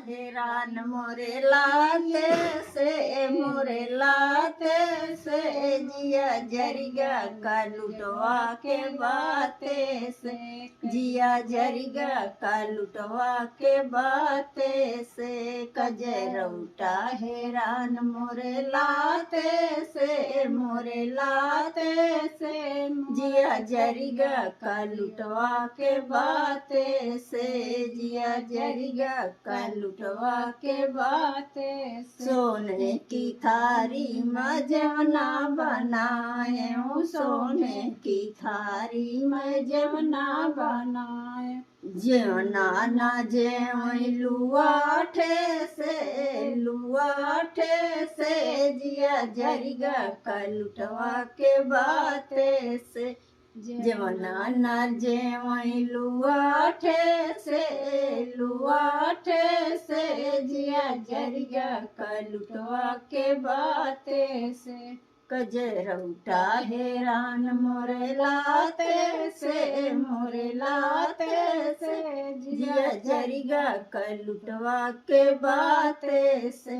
हैरान मोरे लाते से जिया जरिगा का लुटवा के बाते से जिया जरिगा का लुटवा के बाते से कजरौटा हैरान मोरे लाते से जिया जरिगा का लुटवा के बाते से जिया जरिगा का लुटवा के बाते सोने की थारी में जवना बनाए सोने की थारी में जवना बनाए जेवना ना जेव लुआठे से जिया जरिगा का लुटवा के बाते से जेवना ना जेव लुआठे से जिया जरिगा का लुटवा के बाते से कजरौटा हैरान मोरे लाते से जिया जरिगा का लुटवा के बाते से